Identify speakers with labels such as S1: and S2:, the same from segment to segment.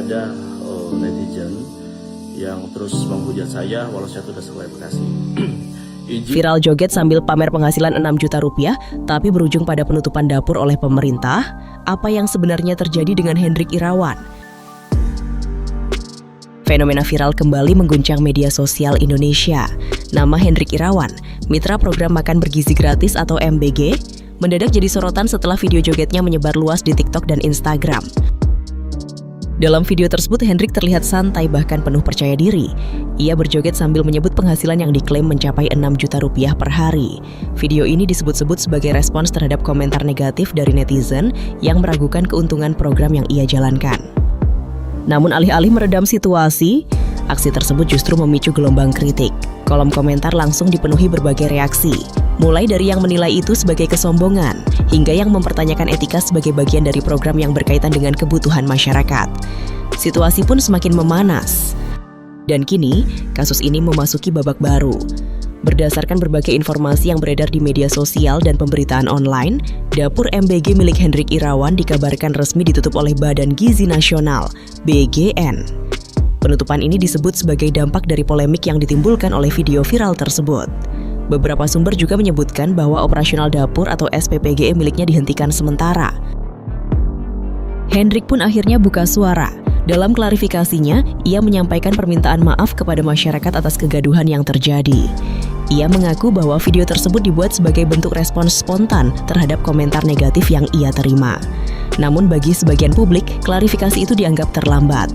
S1: ada netizen yang terus menghujat saya walau saya sudah klarifikasi.
S2: Viral joget sambil pamer penghasilan 6 juta rupiah, tapi berujung pada penutupan dapur oleh pemerintah. Apa yang sebenarnya terjadi dengan Hendrik Irawan? Fenomena viral kembali mengguncang media sosial Indonesia. Nama Hendrik Irawan, mitra program makan bergizi gratis atau MBG, mendadak jadi sorotan setelah video jogetnya menyebar luas di TikTok dan Instagram. Dalam video tersebut, Hendrik terlihat santai bahkan penuh percaya diri. Ia berjoget sambil menyebut penghasilan yang diklaim mencapai 6 juta rupiah per hari. Video ini disebut-sebut sebagai respons terhadap komentar negatif dari netizen yang meragukan keuntungan program yang ia jalankan. Namun alih-alih meredam situasi, aksi tersebut justru memicu gelombang kritik. Kolom komentar langsung dipenuhi berbagai reaksi, mulai dari yang menilai itu sebagai kesombongan, hingga yang mempertanyakan etika sebagai bagian dari program yang berkaitan dengan kebutuhan masyarakat. Situasi pun semakin memanas. Dan kini, kasus ini memasuki babak baru. Berdasarkan berbagai informasi yang beredar di media sosial dan pemberitaan online, dapur MBG milik Hendrik Irawan dikabarkan resmi ditutup oleh Badan Gizi Nasional, BGN. Penutupan ini disebut sebagai dampak dari polemik yang ditimbulkan oleh video viral tersebut. Beberapa sumber juga menyebutkan bahwa operasional dapur atau SPPGE miliknya dihentikan sementara. Hendrik pun akhirnya buka suara. Dalam klarifikasinya, ia menyampaikan permintaan maaf kepada masyarakat atas kegaduhan yang terjadi. Ia mengaku bahwa video tersebut dibuat sebagai bentuk respons spontan terhadap komentar negatif yang ia terima. Namun bagi sebagian publik, klarifikasi itu dianggap terlambat.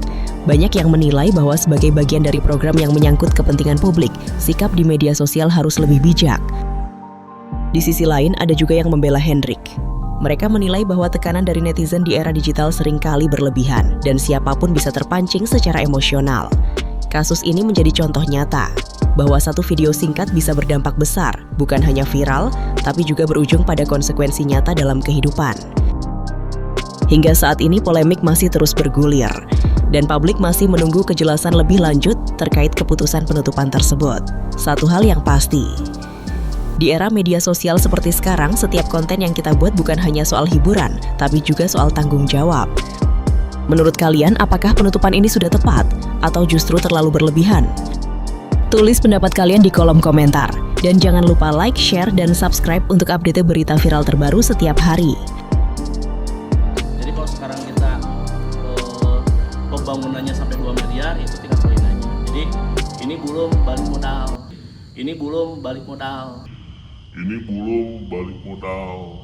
S2: Banyak yang menilai bahwa sebagai bagian dari program yang menyangkut kepentingan publik, sikap di media sosial harus lebih bijak. Di sisi lain, ada juga yang membela Hendrik. Mereka menilai bahwa tekanan dari netizen di era digital seringkali berlebihan, dan siapapun bisa terpancing secara emosional. Kasus ini menjadi contoh nyata, bahwa satu video singkat bisa berdampak besar, bukan hanya viral, tapi juga berujung pada konsekuensi nyata dalam kehidupan. Hingga saat ini polemik masih terus bergulir, dan publik masih menunggu kejelasan lebih lanjut terkait keputusan penutupan tersebut. Satu hal yang pasti, di era media sosial seperti sekarang, setiap konten yang kita buat bukan hanya soal hiburan, tapi juga soal tanggung jawab. Menurut kalian, apakah penutupan ini sudah tepat, atau justru terlalu berlebihan? Tulis pendapat kalian di kolom komentar. Dan jangan lupa like, share, dan subscribe untuk update berita viral terbaru setiap hari.
S1: Jadi kalau sekarang kita pembangunannya sampai 2 miliar, itu tingkat poin aja. Jadi ini belum balik modal. Ini belum balik modal.